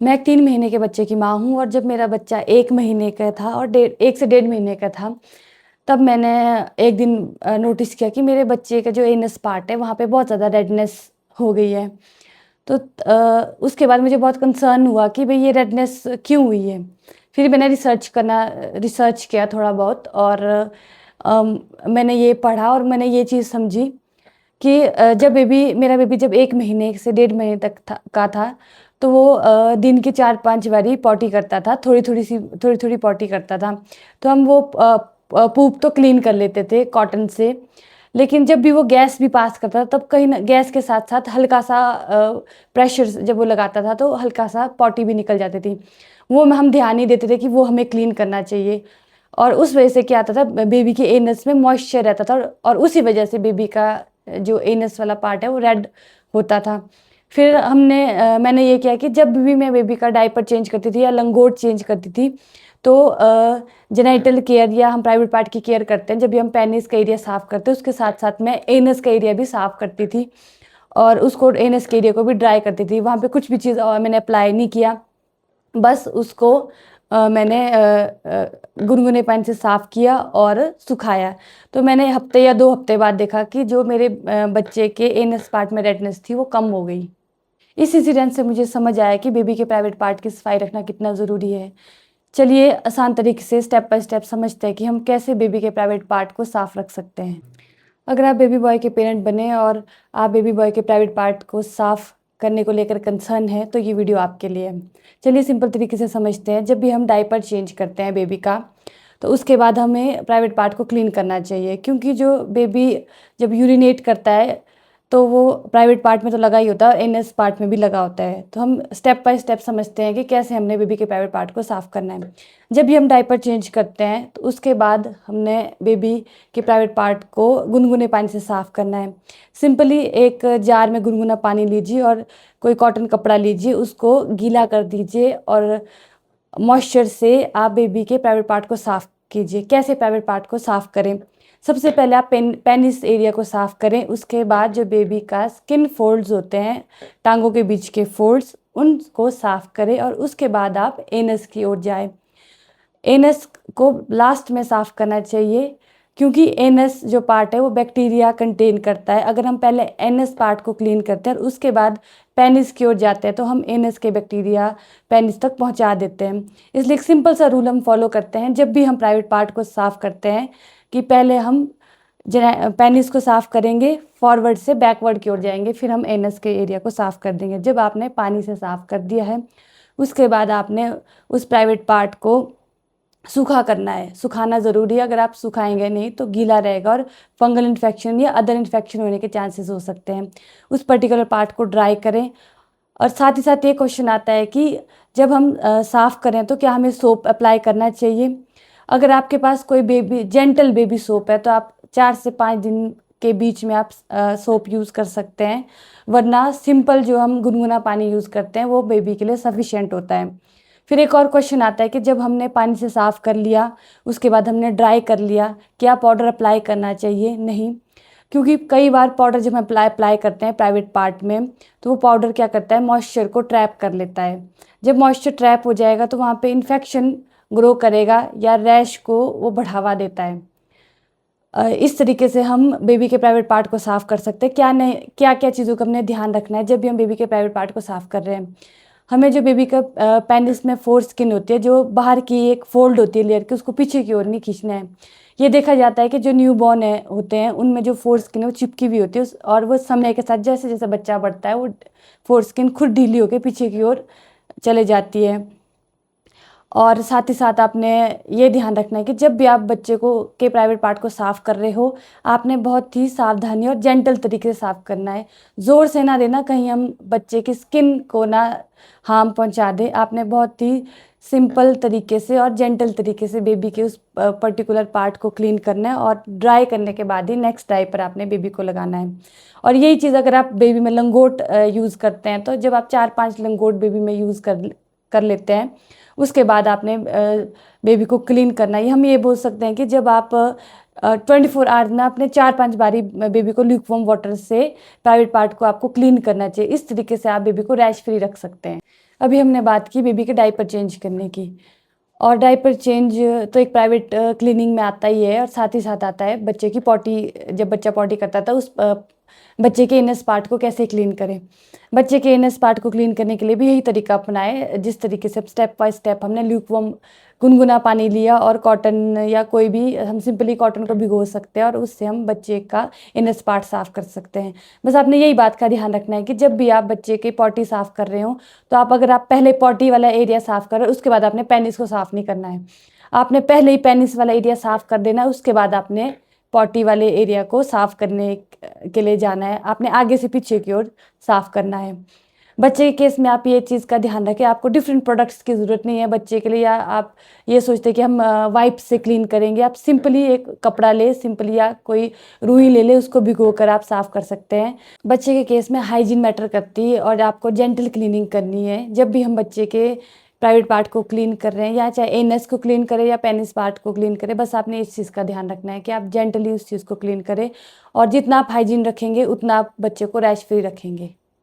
मैं एक 3 महीने के बच्चे की माँ हूँ और जब मेरा बच्चा 1 महीने का था और 1 से डेढ़ महीने का था, तब मैंने एक दिन नोटिस किया कि मेरे बच्चे का जो एनस पार्ट है, वहाँ पे बहुत ज़्यादा रेडनेस हो गई है। तो उसके बाद मुझे बहुत कंसर्न हुआ कि भई ये रेडनेस क्यों हुई है? फिर मैंने रिसर्च किया थोड़ा बहुत और मैंने ये पढ़ा और मैंने ये चीज़ समझी कि जब मेरा बेबी जब 1 महीने से डेढ़ महीने तक था, तो वो दिन के 4-5 बारी पॉटी करता था, थोड़ी-थोड़ी पॉटी करता था। तो हम वो पूप तो क्लीन कर लेते थे कॉटन से, लेकिन जब भी वो गैस भी पास करता था, तब कहीं न गैस के साथ-साथ हल्का-सा प्रेशर जब वो लगाता था, तो हल्का-सा पॉटी भी निकल जाती थी। वो हम ध्यान नहीं देते थे कि वो हमें क्लीन करना चाहिए और उस वजह से क्या आता था, बेबी के एनस में मॉइस्चर रहता था और उसी वजह से बेबी का जो एनस वाला पार्ट है वो रेड होता था। फिर मैंने ये किया कि जब भी मैं बेबी का डायपर चेंज करती थी या लंगोट चेंज करती थी, तो जेनिटल केयर या हम प्राइवेट पार्ट की केयर करते हैं, जब भी हम पेनिस का एरिया साफ़ करते हैं, उसके साथ-साथ मैं एनस का एरिया भी साफ़ करती थी और उसको एनस के एरिया को भी ड्राई करती थी। वहाँ पे कुछ भी चीज़ मैंने अप्लाई नहीं किया, बस उसको मैंने गुनगुने पानी से साफ़ किया और सुखाया। तो मैंने हफ़्ते या 2 हफ़्ते बाद देखा कि जो मेरे बच्चे के एनस पार्ट में रेडनेस थी वो कम हो गई। इस इंसिडेंट से मुझे समझ आया कि बेबी के प्राइवेट पार्ट की सफाई रखना कितना ज़रूरी है। चलिए आसान तरीके से स्टेप बाय स्टेप समझते हैं कि हम कैसे बेबी के प्राइवेट पार्ट को साफ़ रख सकते हैं। अगर आप बेबी बॉय के पेरेंट बने और आप बेबी बॉय के प्राइवेट पार्ट को साफ़ करने को लेकर कंसर्न है, तो ये वीडियो आपके लिए है। चलिए सिंपल तरीके से समझते हैं। जब भी हम डायपर चेंज करते हैं बेबी का, तो उसके बाद हमें प्राइवेट पार्ट को क्लीन करना चाहिए, क्योंकि जो बेबी जब यूरिनेट करता है, तो वो प्राइवेट पार्ट में तो लगा ही होता है और एनएस पार्ट में भी लगा होता है। तो हम स्टेप बाय स्टेप समझते हैं कि कैसे हमने बेबी के प्राइवेट पार्ट को साफ़ करना है। जब भी हम डायपर चेंज करते हैं, तो उसके बाद हमने बेबी के प्राइवेट पार्ट को गुनगुने पानी से साफ़ करना है। सिंपली एक जार में गुनगुना पानी लीजिए और कोई कॉटन कपड़ा लीजिए, उसको गीला कर दीजिए और मॉइस्चर से आप बेबी के प्राइवेट पार्ट को साफ़ कीजिए। कैसे प्राइवेट पार्ट को साफ़ करें? सबसे पहले आप पेनिस एरिया को साफ़ करें, उसके बाद जो बेबी का स्किन फोल्ड्स होते हैं, टाँगों के बीच के फोल्ड्स, उनको साफ़ करें और उसके बाद आप एनस की ओर जाएँ। एनस को लास्ट में साफ़ करना चाहिए, क्योंकि एनस जो पार्ट है वो बैक्टीरिया कंटेन करता है। अगर हम पहले एनस पार्ट को क्लीन करते हैं और उसके बाद पेनिस की ओर जाते हैं, तो हम एनस के बैक्टीरिया पेनिस तक पहुंचा देते हैं। इसलिए एक सिंपल सा रूल हम फॉलो करते हैं जब भी हम प्राइवेट पार्ट को साफ़ करते हैं, कि पहले हम पेनिस को साफ़ करेंगे, फॉरवर्ड से बैकवर्ड की ओर जाएंगे, फिर हम एनस के एरिया को साफ़ कर देंगे। जब आपने पानी से साफ़ कर दिया है, उसके बाद आपने उस प्राइवेट पार्ट को सूखा करना है। सुखाना ज़रूरी है, अगर आप सुखाएंगे नहीं तो गीला रहेगा और फंगल इन्फेक्शन या अदर इन्फेक्शन होने के चांसेस हो सकते हैं। उस पर्टिकुलर पार्ट को ड्राई करें और साथ ही साथ ये क्वेश्चन आता है कि जब हम साफ़ करें तो क्या हमें सोप अप्लाई करना चाहिए? अगर आपके पास कोई जेंटल बेबी सोप है, तो आप 4 से 5 दिन के बीच में आप सोप यूज़ कर सकते हैं, वरना सिंपल जो हम गुनगुना पानी यूज़ करते हैं वो बेबी के लिए सफिशिएंट होता है। फिर एक और क्वेश्चन आता है कि जब हमने पानी से साफ़ कर लिया, उसके बाद हमने ड्राई कर लिया, क्या पाउडर अप्लाई करना चाहिए? नहीं, क्योंकि कई बार पाउडर जब हम अप्लाई करते हैं प्राइवेट पार्ट में, तो वो पाउडर क्या करता है, मॉइस्चर को ट्रैप कर लेता है। जब मॉइस्चर ट्रैप हो जाएगा तो वहाँ पे इन्फेक्शन ग्रो करेगा या रैश को वो बढ़ावा देता है। इस तरीके से हम बेबी के प्राइवेट पार्ट को साफ़ कर सकते हैं। क्या-क्या चीज़ों का हमने ध्यान रखना है जब भी हम बेबी के प्राइवेट पार्ट को साफ़ कर रहे हैं। हमें जो बेबी का पेनिस में फोर स्किन होती है, जो बाहर की एक फोल्ड होती है लेयर की, उसको पीछे की ओर नहीं खींचना है। ये देखा जाता है कि जो न्यूबॉर्न होते हैं, उनमें जो फोर स्किन है वो चिपकी हुई होती है और वो समय के साथ जैसे-जैसे बच्चा बढ़ता है, वो फोर स्किन खुद ढीली होकर पीछे की ओर चले जाती है। और साथ ही साथ आपने ये ध्यान रखना है कि जब भी आप बच्चे को के प्राइवेट पार्ट को साफ़ कर रहे हो, आपने बहुत ही सावधानी और जेंटल तरीके से साफ़ करना है। ज़ोर से ना देना, कहीं हम बच्चे की स्किन को ना हार्म पहुंचा दें। आपने बहुत ही सिंपल तरीके से और जेंटल तरीके से बेबी के उस पर्टिकुलर पार्ट को क्लीन करना है और ड्राई करने के बाद ही नेक्स्ट डायपर आपने बेबी को लगाना है। और यही चीज़ अगर आप बेबी में लंगोट यूज़ करते हैं, तो जब आप 4-5 लंगोट बेबी में यूज़ कर लेते हैं, उसके बाद आपने बेबी को क्लीन करना है। हम ये बोल सकते हैं कि जब आप 24 आवर्स में आपने 4-5 बारी बेबी को ल्यूकवार्म वाटर से प्राइवेट पार्ट को आपको क्लीन करना चाहिए। इस तरीके से आप बेबी को रैश फ्री रख सकते हैं। अभी हमने बात की बेबी के डायपर चेंज करने की, और डायपर चेंज तो एक प्राइवेट क्लीनिंग में आता ही है, और साथ ही साथ आता है बच्चे की पॉटी। जब बच्चा पॉटी करता था उस बच्चे के इनस पार्ट को कैसे क्लीन करें। बच्चे के इनस पार्ट को क्लीन करने के लिए भी यही तरीका अपनाएं, जिस तरीके से स्टेप बाय स्टेप हमने ल्यूकवार्म गुनगुना पानी लिया और कॉटन या कोई भी, हम सिंपली कॉटन को भिगो सकते हैं और उससे हम बच्चे का इनस पार्ट साफ़ कर सकते हैं। बस आपने यही बात का ध्यान रखना है कि जब भी आप बच्चे की पॉटी साफ़ कर रहे हो, तो अगर आप पहले पॉटी वाला एरिया साफ़ कर रहे हो, उसके बाद आपने पेनिस को साफ़ नहीं करना है। आपने पहले ही पेनिस वाला एरिया साफ़ कर देना है, उसके बाद आपने पॉटी वाले एरिया को साफ़ करने के लिए जाना है। आपने आगे से पीछे की ओर साफ़ करना है। बच्चे के केस में आप ये चीज़ का ध्यान रखें, आपको डिफरेंट प्रोडक्ट्स की ज़रूरत नहीं है बच्चे के लिए, या आप ये सोचते हैं कि हम वाइप से क्लीन करेंगे। आप सिंपली एक कपड़ा ले, सिंपली, या कोई रुई ले ले, उसको भिगो कर आप साफ़ कर सकते हैं। बच्चे के केस में हाइजीन मैटर करती है और आपको जेंटल क्लीनिंग करनी है। जब भी हम बच्चे के प्राइवेट पार्ट को क्लीन कर रहे हैं, या चाहे एनस को क्लीन करें या पेनिस पार्ट को क्लीन करें, बस आपने इस चीज़ का ध्यान रखना है कि आप जेंटली उस चीज़ को क्लीन करें, और जितना आप हाइजीन रखेंगे उतना आप बच्चे को रैश फ्री रखेंगे।